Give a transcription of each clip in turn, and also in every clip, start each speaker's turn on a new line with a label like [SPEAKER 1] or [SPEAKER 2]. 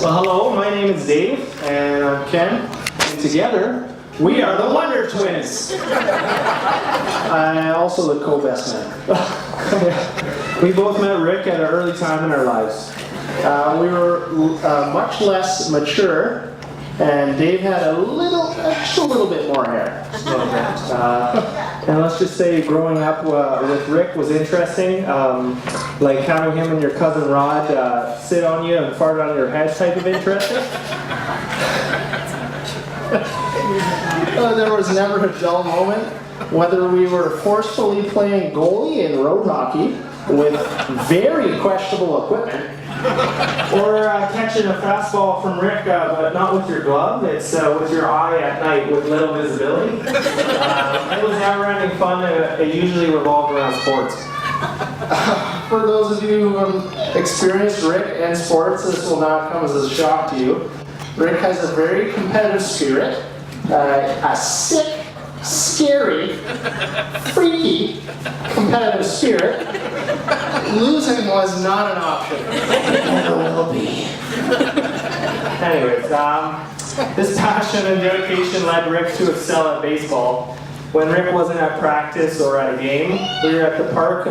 [SPEAKER 1] Well, hello, my name is Dave, and I'm Ken, and together, we are the Wonder Twins! Also the co-best man. We both met Rick at an early time in our lives. We were much less mature, and Dave had just a little bit more hair. And let's just say growing up with Rick was interesting, like having him and your cousin Rod sit on you and fart on your head type of interesting. There was never a dull moment, whether we were forcefully playing goalie in road hockey with very questionable equipment, or catching a fastball from Rick, but not with your glove, it's with your eye at night with little visibility. It was never-ending fun, and it usually revolved around sports. For those of you who experienced Rick and sports, this will not come as a shock to you. Rick has a very competitive spirit, a sick, scary, freaky, competitive spirit. Losing was not an option. Never will be. Anyways, this passion and dedication led Rick to excel at baseball. When Rick wasn't at practice or at a game, we were at the park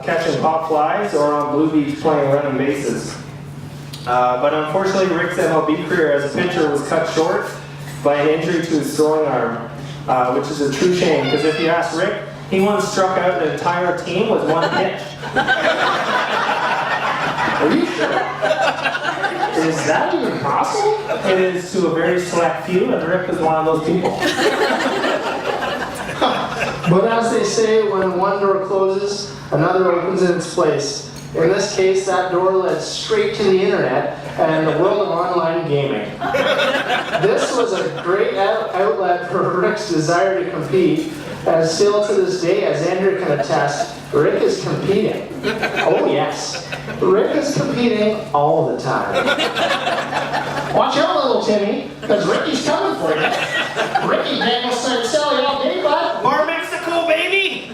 [SPEAKER 1] catching pop flies or on Blue Beach playing running bases. But unfortunately, Rick's MLB career as a pitcher was cut short by an injury to his throwing arm, which is a true shame, because if you ask Rick, he once struck out an entire team with one pitch. Are you sure? Is that even possible? It is to a very select few, and Rick is one of those people. But as they say, when one door closes, another opens in its place. In this case, that door led straight to the internet and the world of online gaming. This was a great outlet for Rick's desire to compete, and still to this day, as Andrea can attest, Rick is competing. Oh yes, Rick is competing all the time. Watch out, little Timmy, because Ricky's coming for you. Ricky can't go sell you all day, bud.
[SPEAKER 2] More Mexico, baby!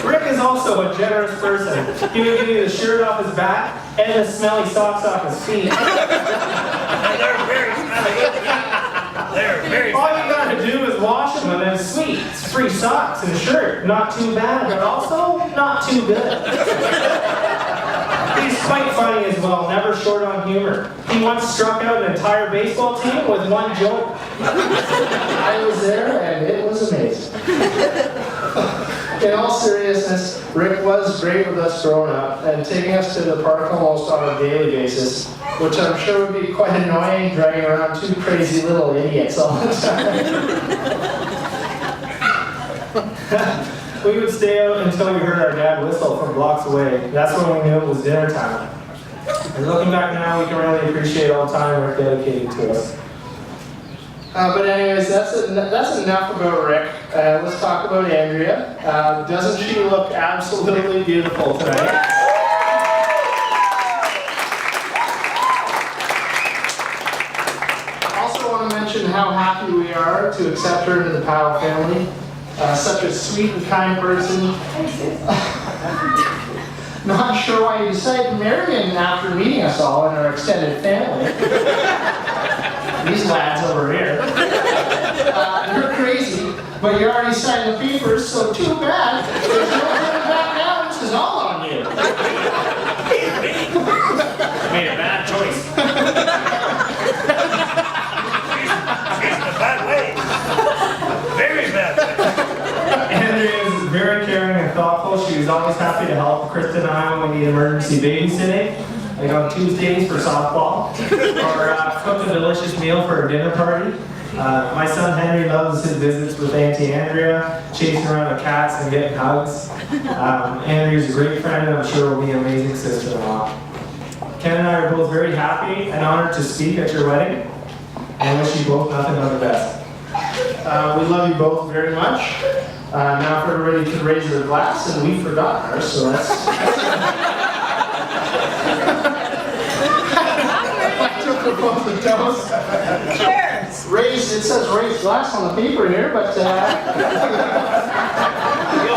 [SPEAKER 1] Rick is also a generous person. He would give you the shirt off his back and the smelly socks off his feet.
[SPEAKER 2] They're very smelly. They're very
[SPEAKER 1] All you gotta do is wash them and it's sweet. It's free socks and a shirt. Not too bad, but also not too good. He's quite funny as well, never short on humor. He once struck out an entire baseball team with one joke. I was there and it was amazing. In all seriousness, Rick was great with us growing up and taking us to the park almost on a daily basis, which I'm sure would be quite annoying, dragging around two crazy little idiots all the time. We would stay out until we heard our dad whistle from blocks away. That's when we knew it was dinner time. And looking back now, we can really appreciate all the time Rick dedicated to us. But anyways, that's enough about Rick. Let's talk about Andrea. Doesn't she look absolutely beautiful tonight? I also want to mention how happy we are to accept her into the Powell family. Such a sweet and kind person. Not sure why you decided to marry him after meeting us all in our extended family. These lads over here. You're crazy, but you already signed the papers, so too bad. There's no coming back now, this is all on you.
[SPEAKER 2] made a bad choice. She's in a bad way. Very bad way.
[SPEAKER 1] Andrea is very caring and thoughtful. She was always happy to help Kristen and I when we need emergency babysitting, like on Tuesdays for softball, or cook a delicious meal for a dinner party. My son Henry loves his visits with Auntie Andrea, chasing around the cats and getting hugs. Andrea's a great friend, and I'm sure will be an amazing sister-in-law. Ken and I are both very happy and honored to speak at your wedding, and wish you both nothing but the best. We love you both very much. Now if everybody could raise their glass, and we've forgotten ours, so let's... I took the both the toast.
[SPEAKER 3] Cheers!
[SPEAKER 1] Raise, it says raised glass on the paper here, but you'll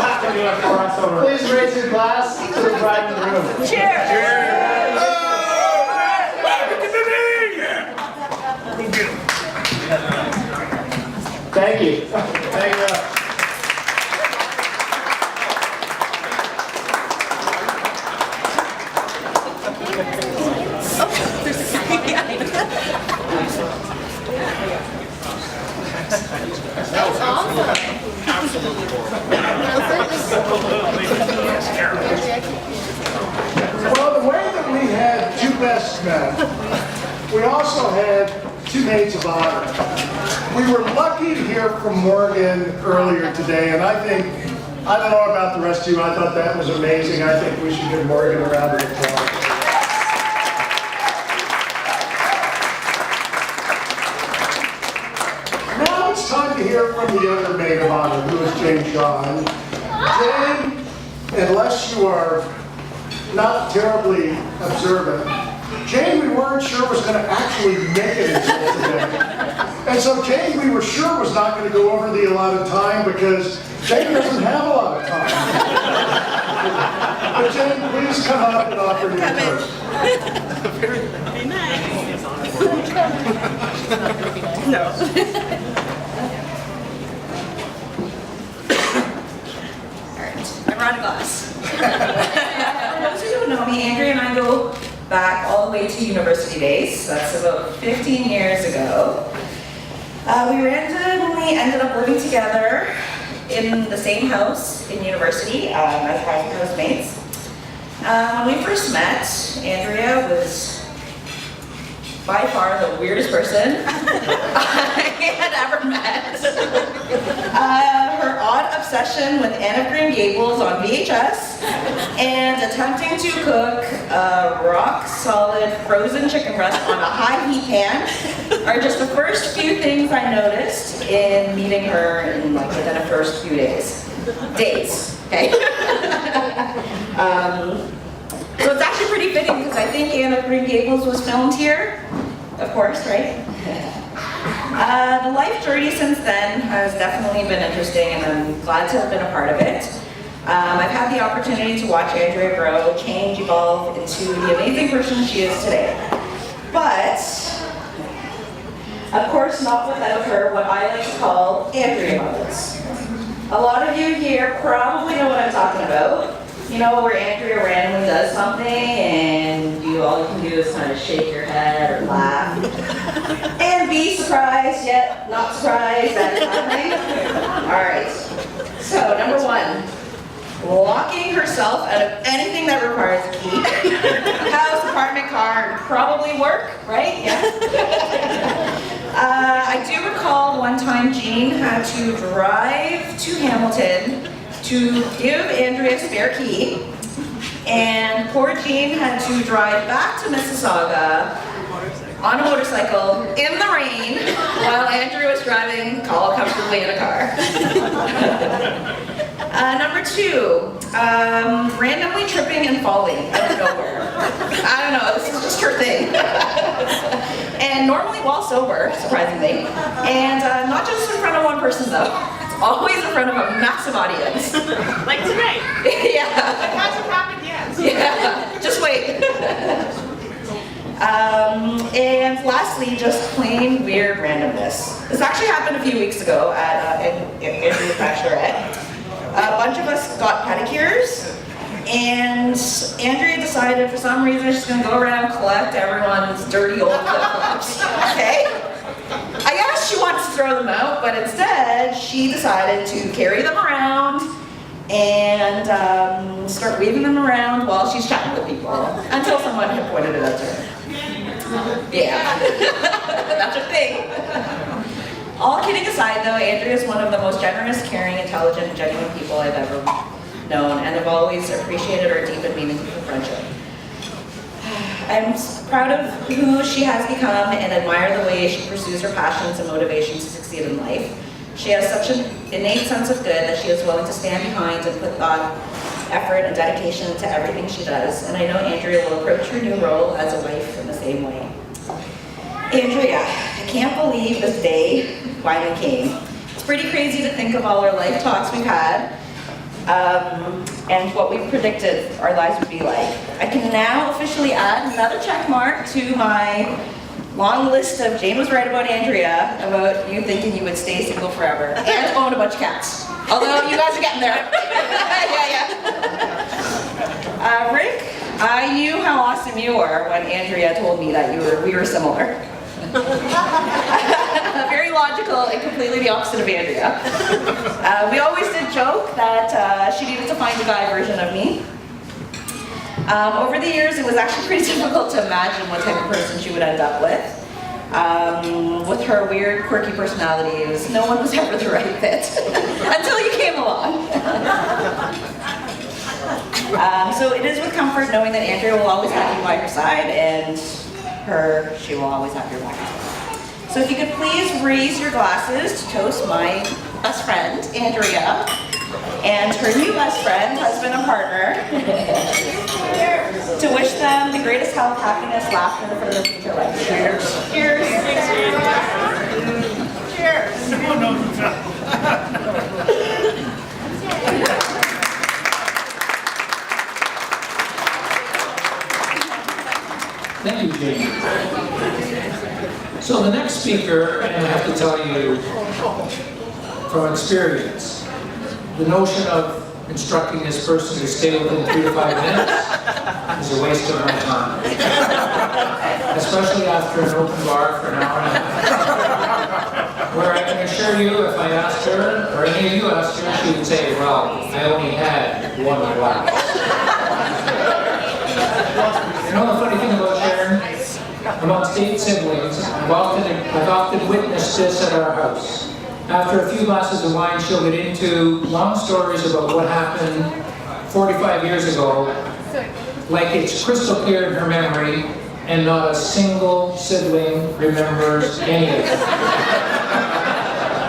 [SPEAKER 1] have to do it for us over. Please raise your glass to the bride and groom.
[SPEAKER 3] Cheers!
[SPEAKER 1] Cheers! Thank you.
[SPEAKER 3] Thank you.
[SPEAKER 4] Well, the way that we had two best men, we also had two maids of honor. We were lucky to hear from Morgan earlier today, and I think, I don't know about the rest of you, I thought that was amazing. I think we should give Morgan a round of applause. Now it's time to hear from the other maid of honor, who is Jane Shaw. And Jane, unless you are not terribly observant, Jane we weren't sure was going to actually make it until today. And so Jane we were sure was not going to go over the allotted time because Jane doesn't have a lot of time. But Jane, please come up and offer your toast.
[SPEAKER 5] Very nice. I brought a glass. For those who don't know me, Andrea and I go back all the way to university days. That's about 15 years ago. We ended up living together in the same house in university as housemates. When we first met, Andrea was by far the weirdest person I had ever met. Her odd obsession with Anne of Green Gables on VHS and attempting to cook a rock-solid frozen chicken breast on a high heat pan are just the first few things I noticed in meeting her in within the first few days. Okay? So it's actually pretty fitting because I think Anne of Green Gables was filmed here, of course, right? The life journey since then has definitely been interesting and I'm glad to have been a part of it. I've had the opportunity to watch Andrea grow, change, evolve into the amazing person she is today. But, of course, not without her, what I like to call Andrea moments. A lot of you here probably know what I'm talking about. You know, where Andrea randomly does something and all you can do is kind of shake your head or laugh. And be surprised, yet not surprised, that kind of thing. Alright, so number one, locking herself out of anything that requires a key. House, apartment, car, and probably work, right? Yeah. I do recall one time Jean had to drive to Hamilton to give Andrea a spare key, and poor Jean had to drive back to Mississauga on a motorcycle in the rain while Andrea was driving all comfortably in a car. Number two, randomly tripping and falling out of nowhere. I don't know, this is just her thing. And normally while sober, surprisingly, and not just in front of one person though. Always in front of a massive audience. Like tonight. Yeah. It hasn't happened yet. Yeah, just wait. And lastly, just plain weird randomness. This actually happened a few weeks ago at Andrea's bachelorette. A bunch of us got pedicures, and Andrea decided for some reason she's going to go around and collect everyone's dirty old flip-flops. Okay? I guess she wants to throw them out, but instead she decided to carry them around and start waving them around while she's chatting with people until someone had pointed it out to her. Yeah, that's her thing. All kidding aside though, Andrea is one of the most generous, caring, intelligent, and genuine people I've ever known, and I've always appreciated our deep and meaningful friendship. I'm proud of who she has become and admire the way she pursues her passions and motivations to succeed in life. She has such an innate sense of good that she is willing to stand behind and put thought, effort, and dedication into everything she does. And I know Andrea will approach her new role as a wife in the same way. Andrea, I can't believe this day finally came. It's pretty crazy to think of all our life talks we've had. And what we predicted our lives would be like. I can now officially add another check mark to my long list of Jane was right about Andrea, about you thinking you would stay single forever, and own a bunch of cats. Although you guys are getting there. Yeah. Rick, I knew how awesome you were when Andrea told me that we were similar. Very logical and completely the opposite of Andrea. We always did joke that she needed to find a guy version of me. Over the years, it was actually pretty difficult to imagine what type of person she would end up with. With her weird, quirky personality, no one was ever the right fit until you came along. So it is with comfort knowing that Andrea will always have you by her side, and she will always have your back. So if you could please raise your glasses to toast my best friend, Andrea, and her new best friend, husband and partner, to wish them the greatest health, happiness, laughter for their future life. Cheers. Cheers. Cheers.
[SPEAKER 3] Thank you, Jane. So the next speaker, and I have to tell you from experience, the notion of instructing this person to stay within 3 to 5 minutes is a waste of my time. Especially after an open bar for an hour and a half. Where I can assure you, if I asked her, or any of you asked her, she would say, well, I only had one glass. You know the funny thing about Sharon? Amongst 8 siblings, I've often witnessed this at our house. After a few glasses of wine, she'll get into long stories about what happened 45 years ago, like it's crystal clear in her memory, and not a single sibling remembers any of it.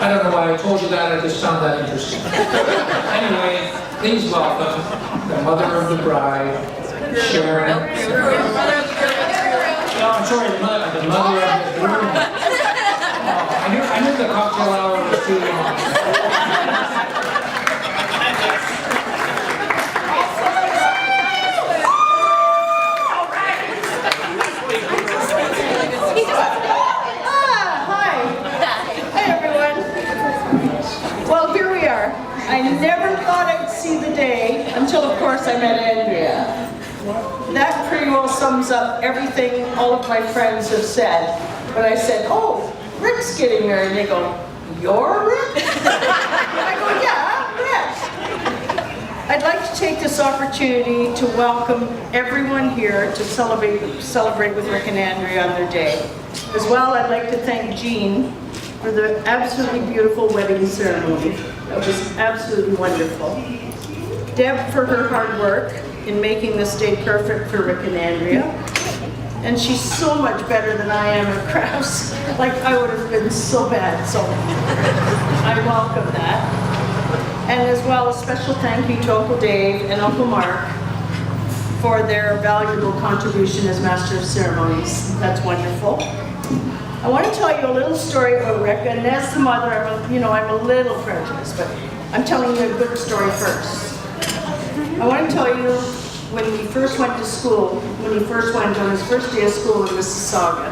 [SPEAKER 3] I don't know why I told you that, I just found that interesting. Anyway, please welcome the mother of the bride, Sharon. No, I'm sorry, the mother of the groom. I knew the cocktail hour was too long.
[SPEAKER 6] Hi everyone. Well, here we are. I never thought I'd see the day until, of course, I met Andrea. That pretty well sums up everything all of my friends have said. When I said, oh, Rick's getting married, they go, you're Rick? I go, yeah, Rick. I'd like to take this opportunity to welcome everyone here to celebrate with Rick and Andrea on their day. As well, I'd like to thank Jean for the absolutely beautiful wedding ceremony. That was absolutely wonderful. Deb for her hard work in making this day perfect for Rick and Andrea. And she's so much better than I am at crafts. Like, I would have been so bad, so I welcome that. And as well, a special thank you to Uncle Dave and Uncle Mark for their valuable contribution as Master of Ceremonies. That's wonderful. I want to tell you a little story about Rick, and as the mother, I'm a little prejudiced, but I'm telling you a good story first. I want to tell you when we first went to school, when he first went on his first day of school in Mississauga.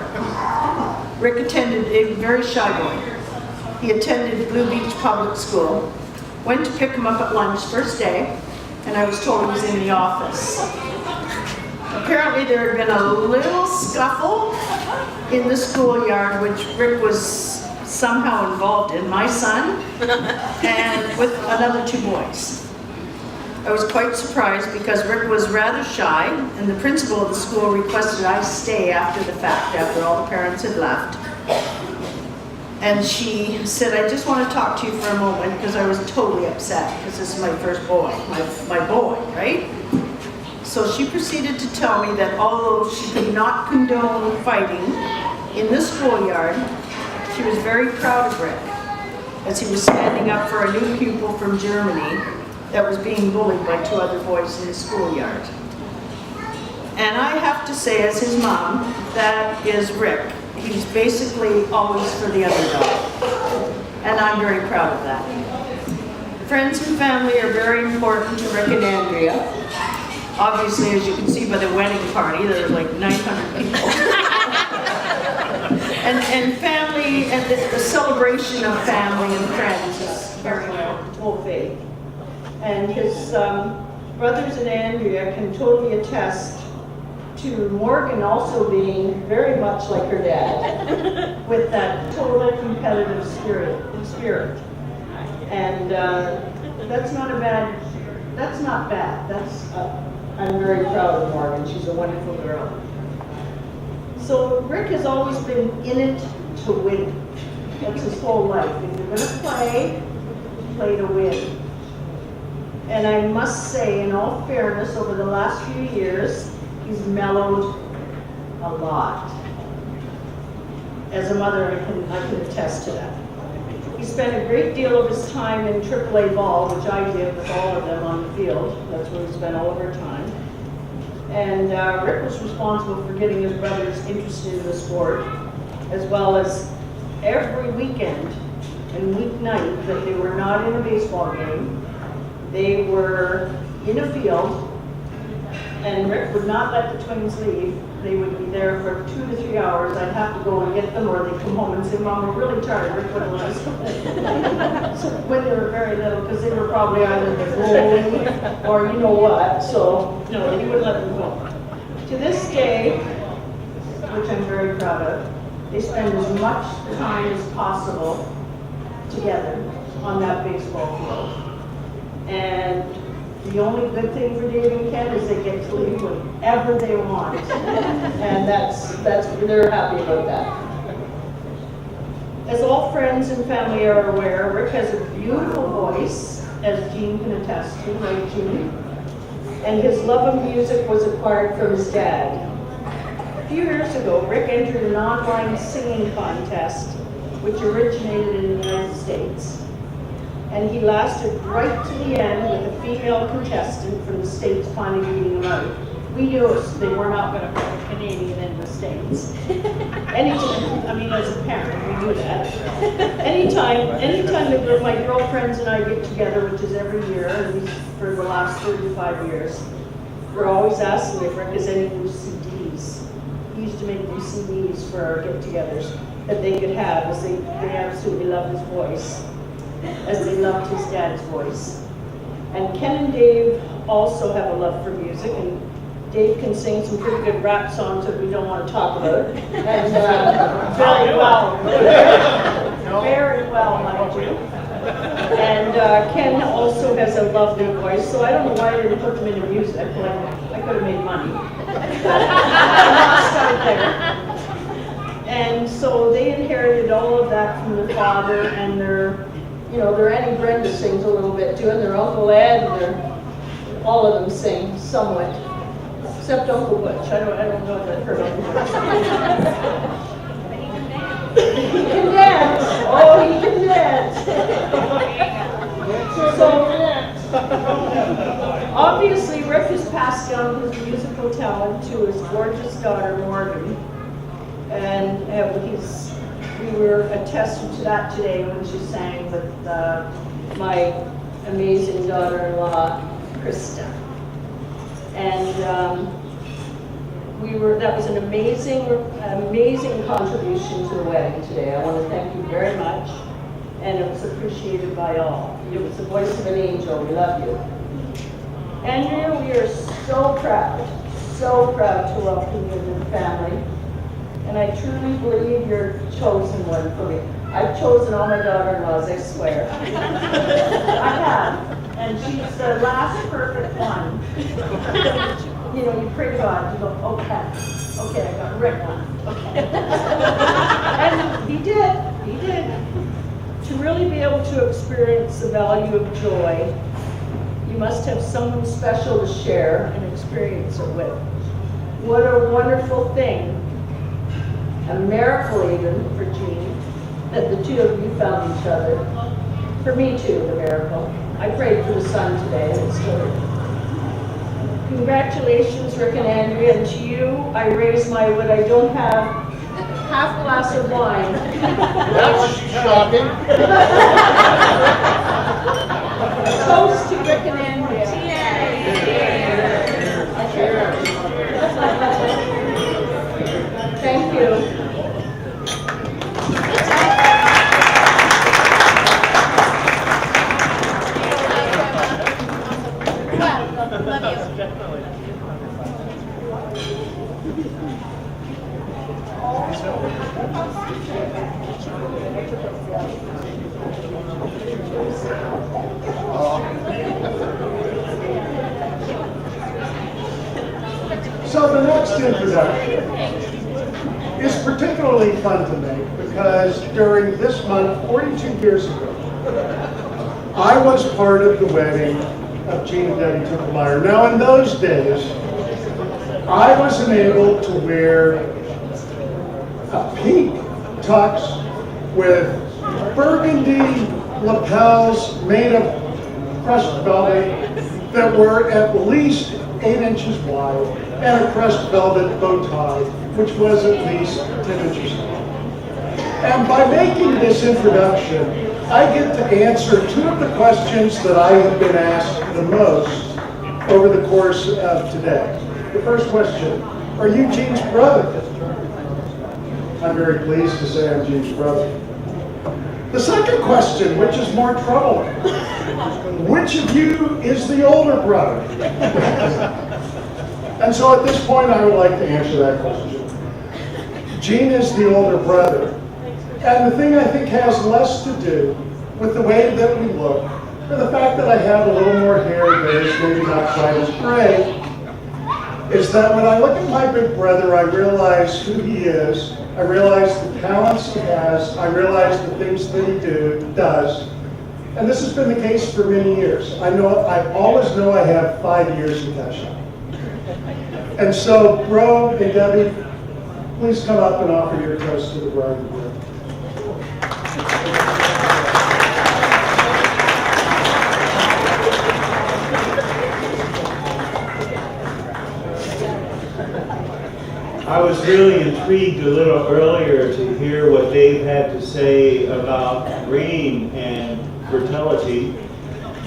[SPEAKER 6] Rick attended a very shy boy. He attended Blue Beach Public School. Went to pick him up at lunch first day, and I was told he was in the office. Apparently there had been a little scuffle in the schoolyard, which Rick was somehow involved in, my son, and with another 2 boys. I was quite surprised because Rick was rather shy, and the principal of the school requested I stay after the fact, after all the parents had left. And she said, I just want to talk to you for a moment, because I was totally upset, because this is my first boy, my boy, right? So she proceeded to tell me that although she could not condone fighting in the schoolyard, she was very proud of Rick, as he was standing up for a new pupil from Germany that was being bullied by 2 other boys in the schoolyard. And I have to say, as his mom, that is Rick. He's basically always for the underdog. And I'm very proud of that. Friends and family are very important to Rick and Andrea. Obviously, as you can see by the wedding party, there were like 900 people. And family, and the celebration of family and friends is very au fait. And his brothers and Andrea can totally attest to Morgan also being very much like her dad, with that total competitive spirit. And that's not bad. I'm very proud of Morgan. She's a wonderful girl. So Rick has always been in it to win. That's his whole life. If you're going to play to win. And I must say, in all fairness, over the last few years, he's mellowed a lot. As a mother, I can attest to that. He spent a great deal of his time in AAA ball, which I did with all of them on the field. That's where he spent all of our time. And Rick was responsible for getting his brothers interested in the sport, as well as every weekend and weeknight that they were not in a baseball game, they were in a field, and Rick would not let the twins leave. They would be there for 2 to 3 hours. I'd have to go and get them, or they'd come home and say, Mom, we're really tired. Rick wouldn't let us go. So when they were very little, because they were probably either bowling or you know what, so no, he wouldn't let them go. To this day, which I'm very proud of, they spend as much time as possible together on that baseball field. And the only good thing for Dave and Ken is they get to leave whenever they want. And they're happy about that. As all friends and family are aware, Rick has a beautiful voice, as Jean can attest to, right, Jean? And his love of music was acquired from his dad. A few years ago, Rick entered an online singing contest, which originated in the United States. And he lasted right to the end with a female contestant from the States finally beating him out. We knew they were not going to put a Canadian in the States. As a parent, we knew that. Anytime my girlfriends and I get together, which is every year, at least for the last 35 years, we're always asking if Rick has any new CDs. He used to make new CDs for our get-togethers that they could have, as they absolutely love his voice, as they loved his dad's voice. And Ken and Dave also have a love for music, and Dave can sing some pretty good rap songs that we don't want to talk about. And very well, mind you. And Ken also has a lovely voice, so I don't know why I didn't put them into music. I could have made money. I'll start there. And so they inherited all of that from their father, and their Auntie Brenda sings a little bit too, and their Uncle Ed, and all of them sing somewhat, except Uncle Butch. I don't know if I've heard Uncle Butch. He can dance. Oh, he can dance. So obviously, Rick has passed down his musical talent to his gorgeous daughter Morgan, and we were attesting to that today when she sang with my amazing daughter-in-law, Krista. And that was an amazing contribution to the wedding today. I want to thank you very much, and it was appreciated by all. It was the voice of an angel. We love you. Andrea, we are so proud to welcome you to the family. And I truly believe you're the chosen one for me. I've chosen all my daughter-in-laws, I swear. I have. And she's the last perfect one. You pray to God, you go, okay, I got Rick one. Okay. And he did. To really be able to experience the value of joy, you must have someone special to share and experience it with. What a wonderful thing. A miracle even for Jean, that the two of you found each other. For me too, the miracle. I prayed for the sun today, and it's good. Congratulations, Rick and Andrea, and to you, I raise my, what I don't have, half glass of wine.
[SPEAKER 4] That's shocking.
[SPEAKER 6] Toast to Rick and Andrea. Thank you.
[SPEAKER 4] So the next introduction is particularly fun to make because during this month, 42 years ago, I was part of the wedding of Gene and Debbie Tippelmeyer. Now in those days, I was enabled to wear a pink tux with burgundy lapels made of crushed velvet that were at least 8 inches wide and a crushed velvet bow tie, which was at least 10 inches long. And by making this introduction, I get to answer 2 of the questions that I have been asked the most over the course of today. The first question, are you Gene's brother? I'm very pleased to say I'm Gene's brother. The second question, which is more troubling, which of you is the older brother? And so at this point, I would like to answer that question. Gene is the older brother. And the thing I think has less to do with the way that we look, or the fact that I have a little more hair that is maybe not quite as gray, is that when I look at my big brother, I realize who he is, I realize the talents he has, I realize the things that he does, and this has been the case for many years. I always know I have 5 years to catch up. And so, Bro and Debbie, please come up and offer your toast to the bride and groom.
[SPEAKER 7] I was really intrigued a little earlier to hear what Dave had to say about rain and fertility,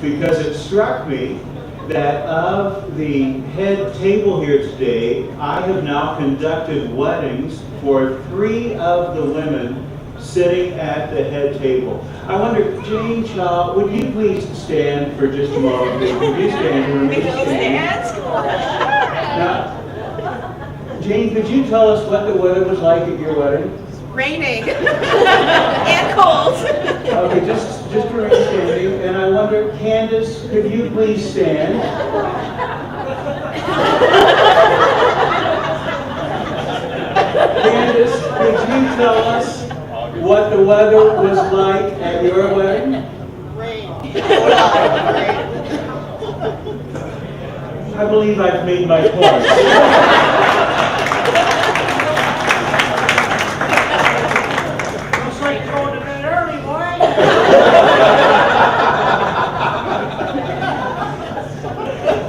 [SPEAKER 7] because it struck me that of the head table here today, I have now conducted weddings for 3 of the women sitting at the head table. I wonder, Jane Shaw, would you please stand for just a moment? Would you stand for me? Now, Jane, could you tell us what the weather was like at your wedding?
[SPEAKER 6] Raining and cold.
[SPEAKER 7] Okay, just remain standing. And I wonder, Candace, could you please stand? Candace, could you tell us what the weather was like at your wedding? I believe I've made my point.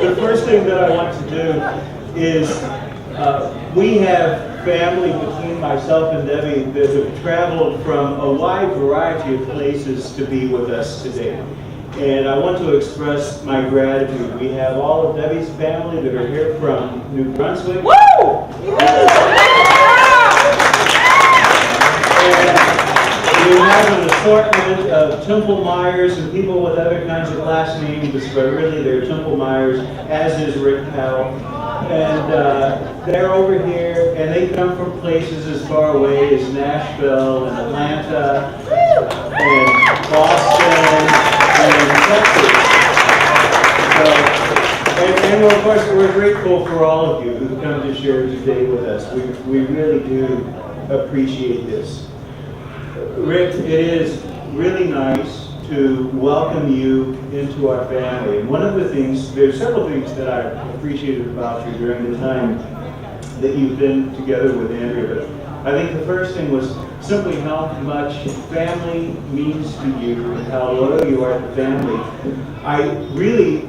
[SPEAKER 7] The first thing that I want to do is, we have family between myself and Debbie that have traveled from a wide variety of places to be with us today. And I want to express my gratitude. We have all of Debbie's family that are here from New Brunswick. Woo! We have an assortment of Temple Myers and people with other kinds of last names, but really they're Temple Myers, as is Rick Powell. And they're over here, and they come from places as far away as Nashville and Atlanta and Boston and Texas. And of course, we're grateful for all of you who come to share today with us. We really do appreciate this. Rick, it is really nice to welcome you into our family. And one of the things, there's several things that I appreciated about you during the time that you've been together with Andrea. But I think the first thing was simply how much family means to you and how loyal you are to family. I really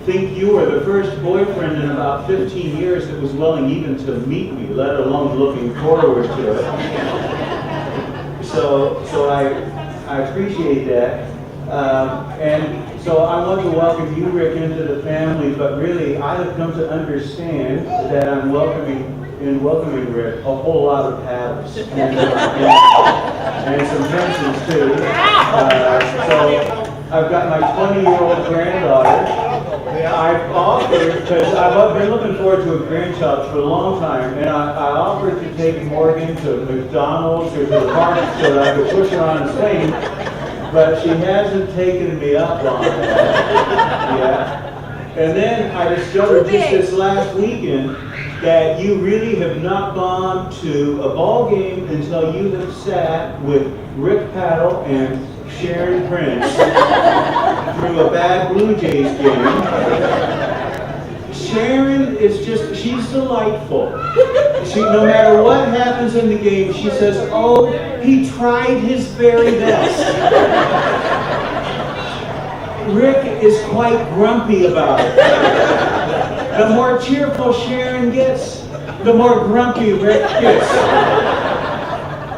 [SPEAKER 7] think you were the first boyfriend in about 15 years that was willing even to meet me, let alone looking forward to it. So I appreciate that. And so I want to welcome you, Rick, into the family, but really I have come to understand that I'm welcoming Rick a whole lot of paddles and some pencils too. I've got my 20-year-old granddaughter. I've offered, because I've been looking forward to a grandchild for a long time, and I offered to take Morgan to McDonald's or to the park so that I could push her on a swing, but she hasn't taken me up on it yet. And then I discovered just this last weekend that you really have not gone to a ball game until you have sat with Rick Paddle and Sharon Prince through a bad Blue Jays game. Sharon is just, she's delightful. No matter what happens in the game, she says, oh, he tried his very best. Rick is quite grumpy about it. The more cheerful Sharon gets, the more grumpy Rick gets.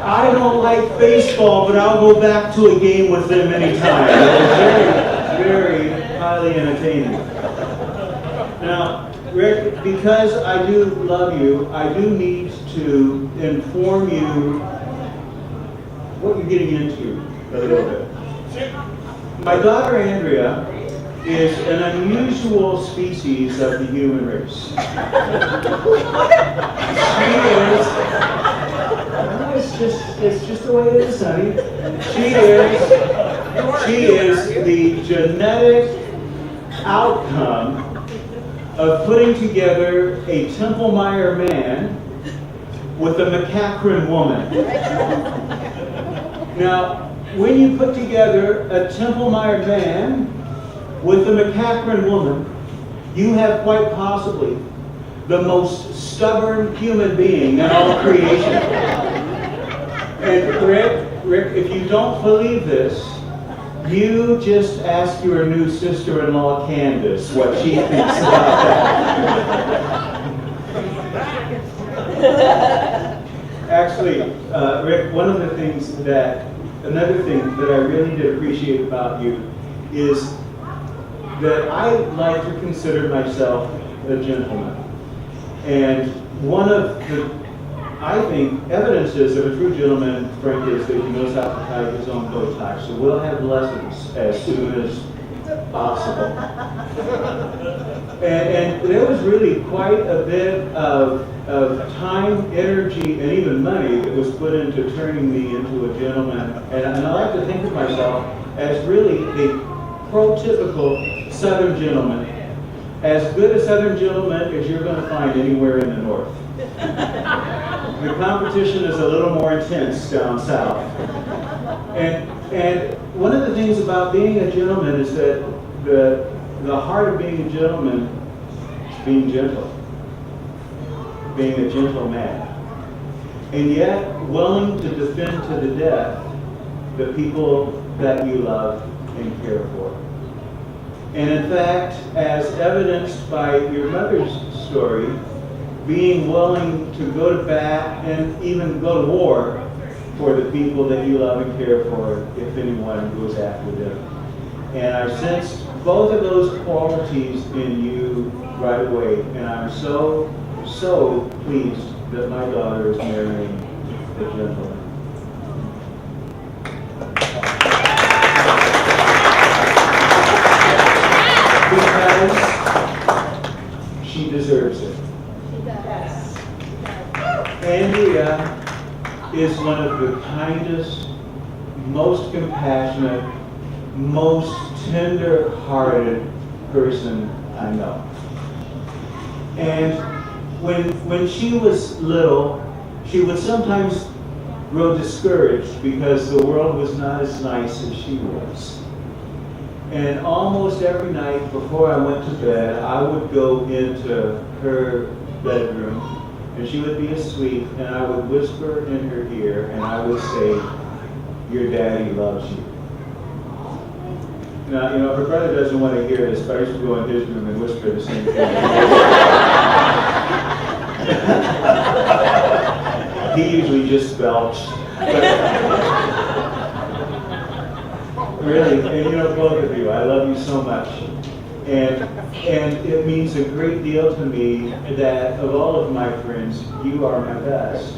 [SPEAKER 7] I don't like baseball, but I'll go back to a game with them anytime. It's very, very highly entertaining. Now, Rick, because I do love you, I do need to inform you what you're getting into a little bit. My daughter Andrea is an unusual species of the human race. It's just the way it is, honey. She is the genetic outcome of putting together a Temple-Meyer man with a McCachran woman. Now, when you put together a Temple-Meyer man with a McCachran woman, you have quite possibly the most stubborn human being in all creation. And Rick, if you don't believe this, you just ask your new sister-in-law Candace what she thinks about that. Actually, Rick, another thing that I really did appreciate about you is that I like to consider myself a gentleman. And one of the, I think, evidences of a true gentleman, Frank, is that he knows how to tie his own bow tie. So we'll have lessons as soon as possible. And there was really quite a bit of time, energy, and even money that was put into turning me into a gentleman. And I like to think of myself as really a prototypical Southern gentleman. As good a Southern gentleman as you're going to find anywhere in the North. The competition is a little more intense down south. And one of the things about being a gentleman is that the heart of being a gentleman is being gentle. Being a gentle man. And yet willing to defend to the death the people that you love and care for. And in fact, as evidenced by your mother's story, being willing to go to bat and even go to war for the people that you love and care for if anyone goes after them. And I sensed both of those qualities in you right away. And I'm so, so pleased that my daughter is marrying a gentleman. Because she deserves it. Andrea is one of the kindest, most compassionate, most tender-hearted person I know. And when she was little, she would sometimes grow discouraged because the world was not as nice as she was. And almost every night before I went to bed, I would go into her bedroom, and she would be asleep, and I would whisper in her ear, and I would say, "Your daddy loves you." Now, her brother doesn't want to hear this, but I used to go in his room and whisper the same thing. He usually just belched. Really, and both of you, I love you so much. And it means a great deal to me that of all of my friends, you are my best.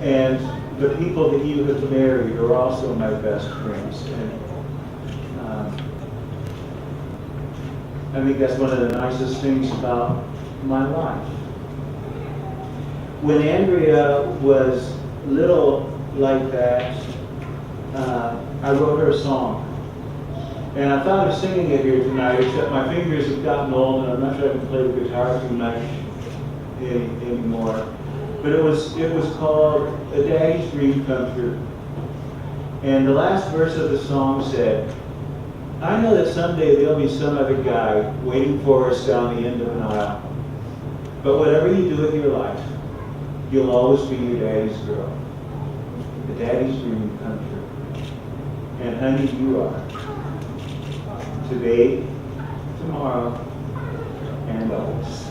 [SPEAKER 7] And the people that you have married are also my best friends. And I think that's one of the nicest things about my life. When Andrea was little like that, I wrote her a song. And I thought of singing it here tonight, except my fingers have gotten old and I'm not sure I can play the guitar too much anymore. But it was called A Daddy's Dream Come True. And the last verse of the song said, I know that someday there'll be some other guy waiting for us down the end of an aisle. But whatever you do with your life, you'll always be your daddy's girl. The daddy's dream come true. And honey, you are. Today, tomorrow, and always.